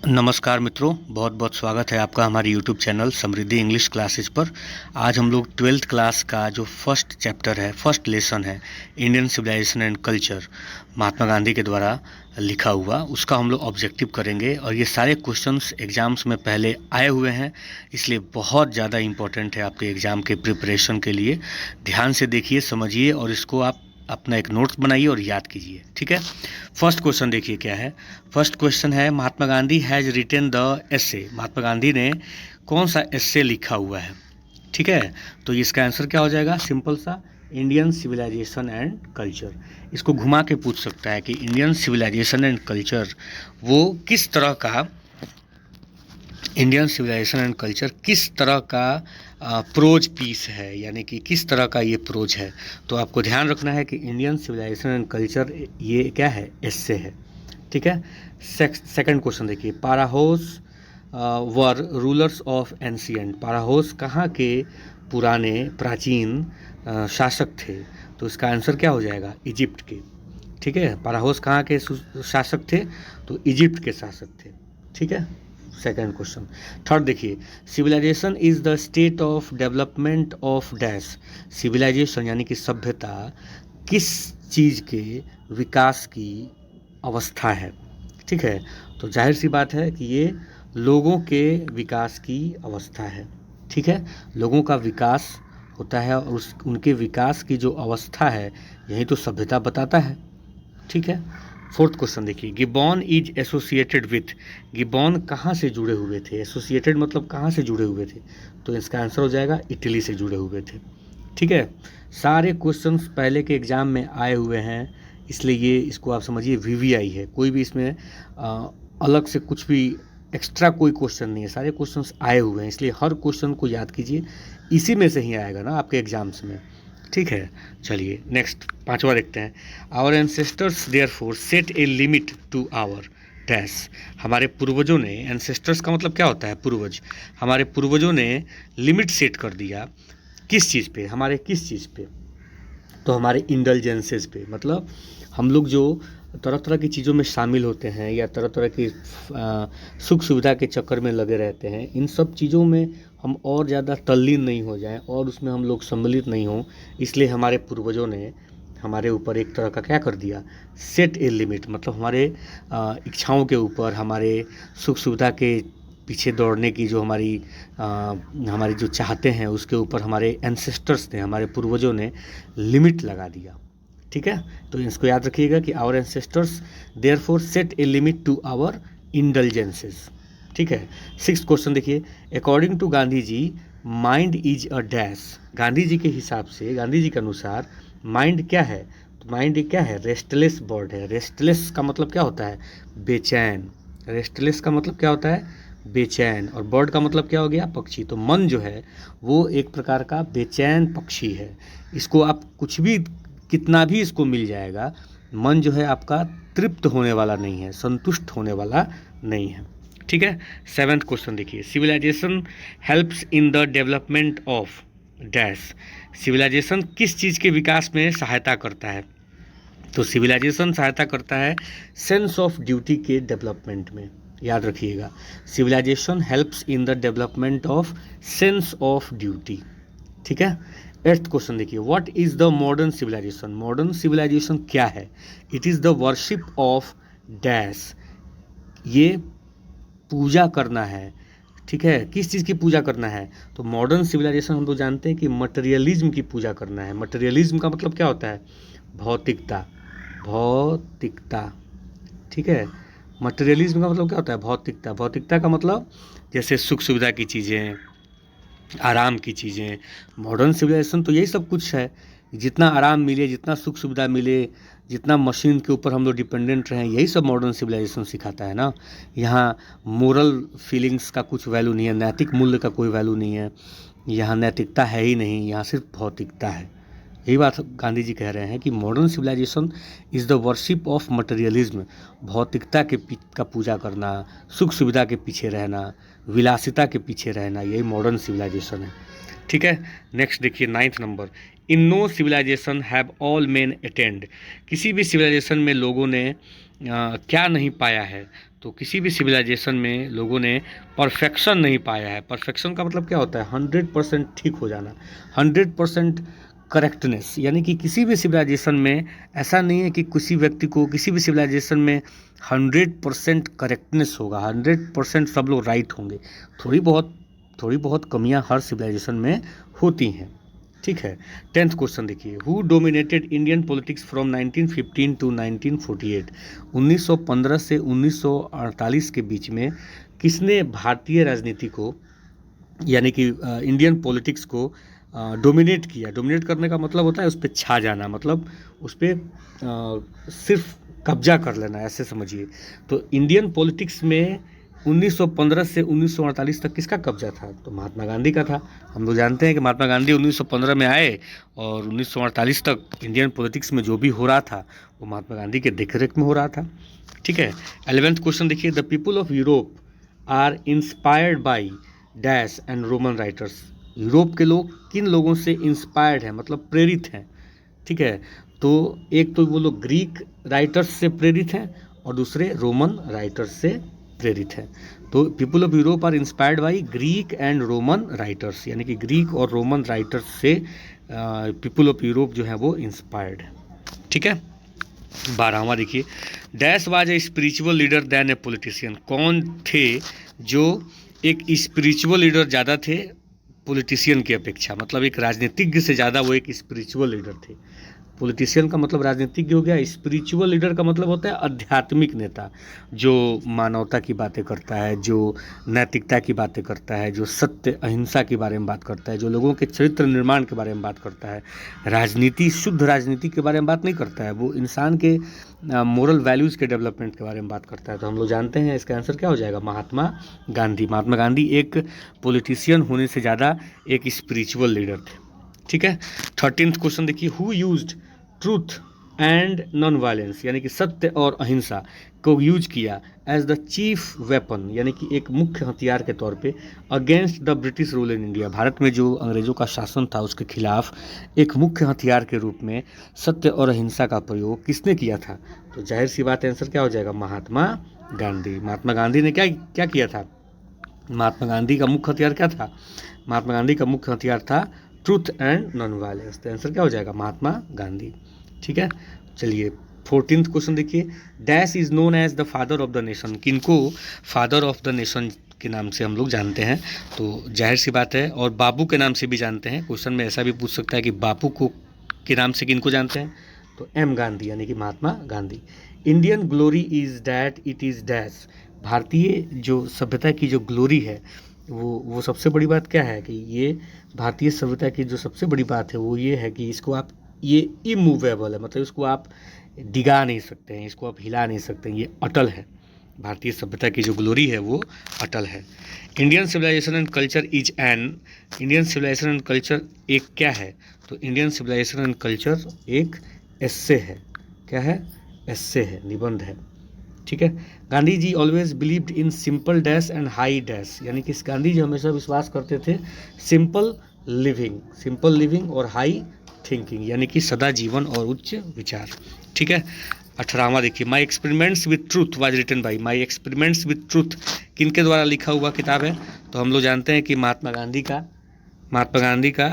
नमस्कार मित्रों, बहुत बहुत स्वागत है आपका हमारे YouTube चैनल समृद्धि इंग्लिश क्लासेस पर। आज हम लोग 12th क्लास का जो फर्स्ट चैप्टर है, फर्स्ट लेसन है, Indian civilization and culture, Mahatma Gandhi के द्वारा लिखा हुआ, उसका हम लोग ऑब्जेक्टिव करेंगे। और ये सारे क्वेश्चंस एग्ज़ाम्स में पहले आए हुए हैं, इसलिए बहुत ज़्यादा इम्पोर्टेंट है आपके एग्ज़ाम के प्रिपरेशन के लिए। ध्यान से देखिए, समझिए और इसको आप अपना एक नोट्स बनाइए और याद कीजिए, ठीक है। फर्स्ट क्वेश्चन देखिए क्या है। फर्स्ट क्वेश्चन है, Mahatma Gandhi has written the essay. महात्मा गांधी ने कौन सा एसे लिखा हुआ है, ठीक है। तो इसका आंसर क्या हो जाएगा, सिंपल सा, इंडियन सिविलाइजेशन एंड कल्चर। इसको घुमा के पूछ सकता है कि इंडियन सिविलाइजेशन एंड कल्चर वो किस तरह का, इंडियन सिविलाइजेशन एंड कल्चर किस तरह का प्रोज पीस है, यानी कि किस तरह का ये प्रोज है। तो आपको ध्यान रखना है कि इंडियन सिविलाइजेशन एंड कल्चर ये क्या है, एस्से है, ठीक है। सेकंड क्वेश्चन देखिए, पाराहोस वर रूलर्स ऑफ एंशियंट। पाराहोस कहाँ के पुराने प्राचीन शासक थे। तो इसका आंसर क्या हो जाएगा, इजिप्ट के, ठीक है। पाराहोस कहाँ के शासक थे, तो इजिप्ट के शासक थे, ठीक है। Second question. थर्ड देखिए, civilisation is the state of development of dash. Civilisation यानी कि सभ्यता किस चीज़ के विकास की अवस्था है, ठीक है। तो जाहिर सी बात है कि ये लोगों के विकास की अवस्था है, ठीक है। लोगों का विकास होता है और उनके विकास की जो अवस्था है, यही तो सभ्यता बताता है, ठीक है। फोर्थ क्वेश्चन देखिए, gibbon is associated with. Gibbon कहाँ से जुड़े हुए थे, एसोसिएटेड मतलब कहाँ से जुड़े हुए थे। तो इसका आंसर हो जाएगा, इटली से जुड़े हुए थे, ठीक है। सारे क्वेश्चंस पहले के एग्जाम में आए हुए हैं, इसलिए ये इसको आप समझिए वीवीआई है। कोई भी इसमें अलग से कुछ भी एक्स्ट्रा कोई क्वेश्चन नहीं है, सारे क्वेश्चंस आए हुए हैं, इसलिए हर क्वेश्चन को याद कीजिए, इसी में से ही आएगा ना आपके एग्जाम्स में, ठीक है। चलिए नेक्स्ट पांचवा देखते हैं। Our ancestors therefore set a limit to our dash. हमारे पूर्वजों ने, एंसेस्टर्स का मतलब क्या होता है, पूर्वज। हमारे पूर्वजों ने लिमिट सेट कर दिया किस चीज़ पे, हमारे किस चीज़ पे, तो हमारे इंडल्जेंसेस पे। मतलब हम लोग जो तरह तरह की चीज़ों में शामिल होते हैं या तरह तरह की सुख सुविधा के चक्कर में लगे रहते हैं, इन सब चीज़ों में हम और ज़्यादा तल्लीन नहीं हो जाएं और उसमें हम लोग सम्मिलित नहीं हों, इसलिए हमारे पूर्वजों ने हमारे ऊपर एक तरह का क्या कर दिया, सेट ए लिमिट। मतलब हमारे इच्छाओं के ऊपर, हमारे सुख सुविधा के पीछे दौड़ने की जो हमारी जो चाहते हैं, उसके ऊपर हमारे एंसेस्टर्स ने, हमारे पूर्वजों ने लिमिट लगा दिया, ठीक है। तो इसको याद रखिएगा कि our ancestors therefore set a limit to our indulgences, ठीक है। सिक्स्थ क्वेश्चन देखिए, according to Gandhi ji mind is a dash. Gandhi ji के हिसाब से, गांधी जी के अनुसार माइंड क्या है, तो माइंड क्या है, रेस्टलेस बर्ड है। रेस्टलेस का मतलब क्या होता है, बेचैन। रेस्टलेस का मतलब क्या होता है, बेचैन। और बर्ड का मतलब क्या हो गया, पक्षी। तो मन जो है वो एक प्रकार का बेचैन पक्षी है। इसको आप कुछ भी, कितना भी इसको मिल जाएगा, मन जो है आपका तृप्त होने वाला नहीं है, संतुष्ट होने वाला नहीं है, ठीक है। सेवेंथ क्वेश्चन देखिए, civilisation helps in the development of dash. Civilisation किस चीज़ के विकास में सहायता करता है। तो सिविलाइजेशन सहायता करता है सेंस ऑफ ड्यूटी के डेवलपमेंट में, याद रखिएगा। Civilization helps in the development of sense of duty, ठीक है। एट्थ क्वेश्चन देखिए, what is the modern civilization. Modern civilization क्या है, it is the worship of dash. ये पूजा करना है, ठीक है। किस चीज़ की पूजा करना है, तो मॉडर्न सिविलाइजेशन हम लोग जानते हैं कि मटेरियलिज्म की पूजा करना है। मटेरियलिज्म का मतलब क्या होता है, भौतिकता, भौतिकता, ठीक है। मटेरियलिज्म का मतलब क्या होता है, भौतिकता। भौतिकता का मतलब जैसे सुख सुविधा की चीज़ें, आराम की चीज़ें। मॉडर्न सिविलाइजेशन तो यही सब कुछ है, जितना आराम मिले, जितना सुख सुविधा मिले, जितना मशीन के ऊपर हम लोग डिपेंडेंट रहें, यही सब मॉडर्न सिविलाइजेशन सिखाता है ना। यहाँ मोरल फीलिंग्स का कुछ वैल्यू नहीं है, नैतिक मूल्य का कोई वैल्यू नहीं है, यहाँ नैतिकता है ही नहीं, यहाँ सिर्फ भौतिकता है। यही बात गांधी जी कह रहे हैं कि modern civilisation is the worship of materialism. भौतिकता का पूजा करना, सुख सुविधा के पीछे रहना, विलासिता के पीछे रहना, यही मॉडर्न सिविलाइजेशन है, ठीक है। नेक्स्ट देखिए, ninth number, in no civilization have all men attend. किसी भी सिविलाइजेशन में लोगों ने क्या नहीं पाया है, तो किसी भी सिविलाइजेशन में लोगों ने परफेक्शन नहीं पाया है। परफेक्शन का मतलब क्या होता है? 100% ठीक हो जाना, 100% करेक्टनेस। यानी कि किसी भी सिविलाइजेशन में ऐसा नहीं है कि किसी व्यक्ति को किसी भी सिविलाइजेशन में 100% करेक्टनेस होगा, 100% सब लोग राइट होंगे। थोड़ी बहुत कमियां हर सिविलाइजेशन में होती हैं। ठीक है। 10th क्वेश्चन देखिए, who dominated Indian politics from 1915 to 1948। 1915 से 1948 के बीच में किसने भारतीय राजनीति को, यानी कि इंडियन पॉलिटिक्स को डोमिनेट किया? डोमिनेट करने का मतलब होता है उस पर छा जाना, मतलब उस पर सिर्फ कब्जा कर लेना, ऐसे समझिए। तो इंडियन पॉलिटिक्स में 1915 से 1948 तक किसका कब्जा था? तो महात्मा गांधी का था। हम लोग जानते हैं कि महात्मा गांधी 1915 में आए और 1948 तक इंडियन पॉलिटिक्स में जो भी हो रहा था वो महात्मा गांधी के देखरेख में हो रहा था। ठीक है। 11th क्वेश्चन देखिए, the people of Europe are inspired by dash and Roman writers. Europe के लोग किन लोगों से इंस्पायर्ड हैं, मतलब प्रेरित हैं? ठीक है। तो एक तो वो लोग ग्रीक राइटर्स से प्रेरित हैं और दूसरे रोमन राइटर्स से प्रेरित हैं। तो people of Europe are inspired by Greek and Roman writers, यानी कि ग्रीक और रोमन राइटर्स से पीपल ऑफ यूरोप जो है वो इंस्पायर्ड है। ठीक है। 12वां देखिए, dash was a spiritual leader than a politician. कौन थे जो एक स्पिरिचुअल लीडर ज़्यादा थे पॉलिटिशियन की अपेक्षा? मतलब एक राजनीतिज्ञ से ज़्यादा वो एक स्पिरिचुअल लीडर थे। पॉलिटिशियन का मतलब राजनीतिज्ञ हो गया, स्पिरिचुअल लीडर का मतलब होता है आध्यात्मिक नेता, जो मानवता की बातें करता है, जो नैतिकता की बातें करता है, जो सत्य अहिंसा के बारे में बात करता है, जो लोगों के चरित्र निर्माण के बारे में बात करता है। राजनीति, शुद्ध राजनीति के बारे में बात नहीं करता है, वो इंसान के मोरल वैल्यूज़ के डेवलपमेंट के बारे में बात करता है। तो हम लोग जानते हैं इसका आंसर क्या हो जाएगा? महात्मा गांधी। महात्मा गांधी एक पॉलिटिशियन होने से ज़्यादा एक स्पिरिचुअल लीडर थे। ठीक है। 13th क्वेश्चन देखिए, who used truth and non violence, यानी कि सत्य और अहिंसा को यूज किया एज द चीफ वेपन, यानी कि एक मुख्य हथियार के तौर पे against the British rule in India. Bharat में जो अंग्रेजों का शासन था उसके खिलाफ एक मुख्य हथियार के रूप में सत्य और अहिंसा का प्रयोग किसने किया था? तो जाहिर सी बात आंसर क्या हो जाएगा? महात्मा गांधी। महात्मा गांधी ने क्या क्या किया था? महात्मा गांधी का मुख्य हथियार क्या था? महात्मा गांधी का मुख्य हथियार था ट्रूथ एंड नॉन वायलेंस। तो आंसर क्या हो जाएगा? महात्मा गांधी। ठीक है। चलिए 14th क्वेश्चन देखिए, dash is known as the father of the nation. किनको फादर ऑफ द नेशन के नाम से हम लोग जानते हैं? तो जाहिर सी बात है, और बापू के नाम से भी जानते हैं। क्वेश्चन में ऐसा भी पूछ सकता है कि बापू को के नाम से किनको जानते हैं? तो एम गांधी, यानी कि Mahatma Gandhi. Indian glory is that it is dash. भारतीय जो सभ्यता की जो ग्लोरी है वो सबसे बड़ी बात क्या है? कि ये भारतीय सभ्यता की जो सबसे बड़ी बात है वो ये है कि इसको आप, ये इमूवेबल है, मतलब इसको आप डिगा नहीं सकते हैं, इसको आप हिला नहीं सकते हैं, ये अटल है। भारतीय सभ्यता की जो ग्लोरी है वो अटल है। Indian civilization and culture is an. Indian civilization and culture एक क्या है? तो इंडियन सिविलाइजेशन एंड कल्चर एक एस्से है। क्या है? एस्से है, निबंध है। ठीक है। Gandhi ji always believed in simple dash and high dash, यानी कि गांधी जी हमेशा विश्वास करते थे सिंपल लिविंग और हाई थिंकिंग, यानी कि सदा जीवन और उच्च विचार। ठीक है। 18वां देखिए, my experiments with truth was written by. My experiments with truth किनके द्वारा लिखा हुआ किताब है? तो हम लोग जानते हैं कि महात्मा गांधी का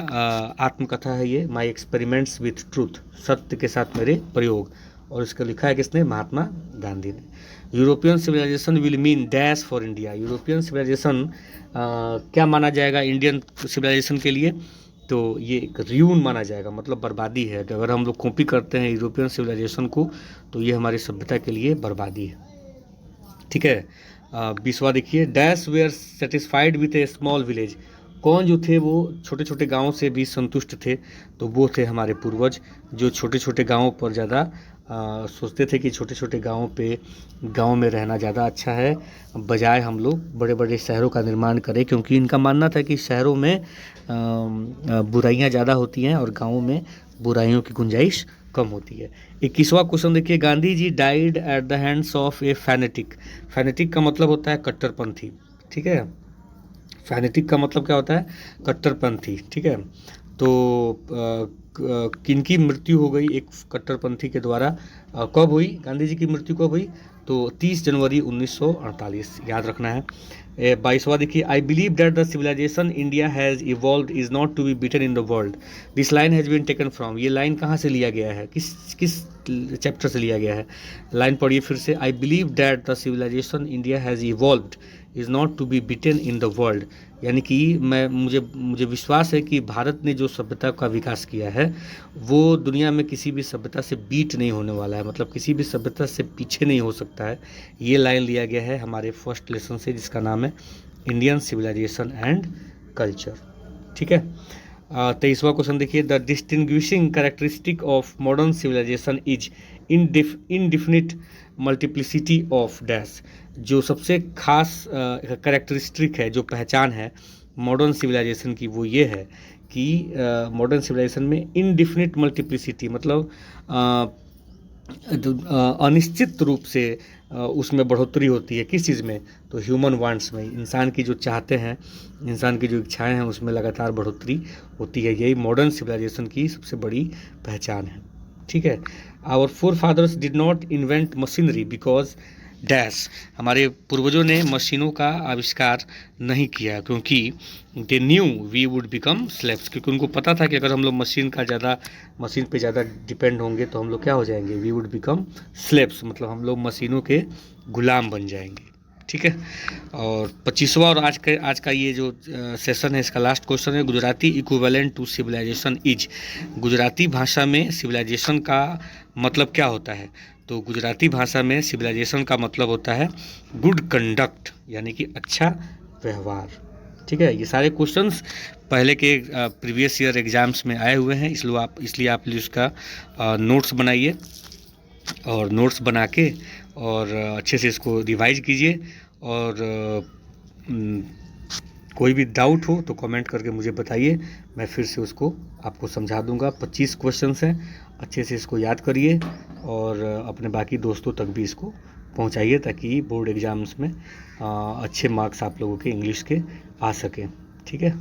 आत्मकथा है ये, माई एक्सपेरिमेंट्स विथ ट्रूथ, सत्य के साथ मेरे प्रयोग। और इसको लिखा है किसने? महात्मा गांधी ने। European civilization will mean dash for India. European civilization क्या माना जाएगा इंडियन सिविलाइजेशन के लिए? तो ये एक र्यून माना जाएगा, मतलब बर्बादी है। कि अगर हम लोग कॉपी करते हैं यूरोपियन सिविलाइजेशन को तो ये हमारी सभ्यता के लिए बर्बादी है। ठीक है। 20वां देखिए, dash were satisfied with a small village. कौन जो थे वो छोटे छोटे गाँव से भी संतुष्ट थे? तो वो थे हमारे पूर्वज, जो छोटे छोटे गाँवों पर ज़्यादा सोचते थे कि छोटे छोटे गाँव में रहना ज़्यादा अच्छा है, बजाय हम लोग बड़े बड़े शहरों का निर्माण करें, क्योंकि इनका मानना था कि शहरों में बुराइयां ज़्यादा होती हैं और गाँवों में बुराइयों की गुंजाइश कम होती है। 21वां क्वेश्चन देखिए, Gandhi ji died at the hands of a fanatic. Fanatic का मतलब होता है कट्टरपंथी। ठीक है। फैनेटिक का मतलब क्या होता है? कट्टरपंथी। ठीक है। तो किनकी मृत्यु हो गई एक कट्टरपंथी के द्वारा? कब हुई गांधी जी की मृत्यु? कब हुई? तो 30 जनवरी 1948 याद रखना है। 22वां देखिए, I believe that the civilization India has evolve is not to be beaten in the world, this line has been taken from. ये लाइन कहाँ से लिया गया है, किस किस चैप्टर से लिया गया है? लाइन पढ़िए फिर से, I believe that the civilization India has evolved is not to be beaten in the world, यानी कि मुझे विश्वास है कि भारत ने जो सभ्यता का विकास किया है वो दुनिया में किसी भी सभ्यता से बीट नहीं होने वाला है, मतलब किसी भी सभ्यता से पीछे नहीं हो सकता है। ये लाइन लिया गया है हमारे फर्स्ट लेसन से, जिसका नाम है इंडियन सिविलाइजेशन एंड कल्चर। ठीक है। 23वां क्वेश्चन देखिए, the distinguishing characteristic of modern civilization is indefinite multiplicity of dash. जो सबसे खास कैरेक्टरिस्टिक है, जो पहचान है मॉडर्न सिविलाइजेशन की, वो ये है कि मॉडर्न सिविलाइजेशन में इनडिफिनिट मल्टीप्लिसिटी, मतलब अनिश्चित रूप से उसमें बढ़ोतरी होती है। किस चीज़ में? तो ह्यूमन वांट्स में, इंसान की जो चाहते हैं, इंसान की जो इच्छाएं हैं, उसमें लगातार बढ़ोतरी होती है। यही मॉडर्न सिविलाइजेशन की सबसे बड़ी पहचान है। ठीक है। Our forefathers did not invent machinery because dash, हमारे पूर्वजों ने मशीनों का आविष्कार नहीं किया क्योंकि they knew we would become slaves, क्योंकि उनको पता था कि अगर हम लोग मशीन पे ज़्यादा डिपेंड होंगे तो हम लोग क्या हो जाएंगे? वी वुड बिकम स्लेव्स, मतलब हम लोग मशीनों के गुलाम बन जाएंगे। ठीक है। और 25वां और आज का ये जो सेशन है, इसका लास्ट क्वेश्चन है, Gujarati equivalent to civilization is. Gujarati भाषा में सिविलाइजेशन का मतलब क्या होता है? तो गुजराती भाषा में सिविलाइजेशन का मतलब होता है गुड कंडक्ट, यानी कि अच्छा व्यवहार। ठीक है। ये सारे क्वेश्चंस पहले के प्रीवियस ईयर एग्जाम्स में आए हुए हैं, इसलिए आप इसका नोट्स बनाइए और नोट्स बना के और अच्छे से इसको रिवाइज कीजिए। और कोई भी डाउट हो तो कमेंट करके मुझे बताइए, मैं फिर से उसको आपको समझा दूंगा। 25 क्वेश्चंस हैं, अच्छे से इसको याद करिए और अपने बाकी दोस्तों तक भी इसको पहुंचाइए ताकि बोर्ड एग्ज़ाम्स में अच्छे मार्क्स आप लोगों के इंग्लिश के आ सकें। ठीक है।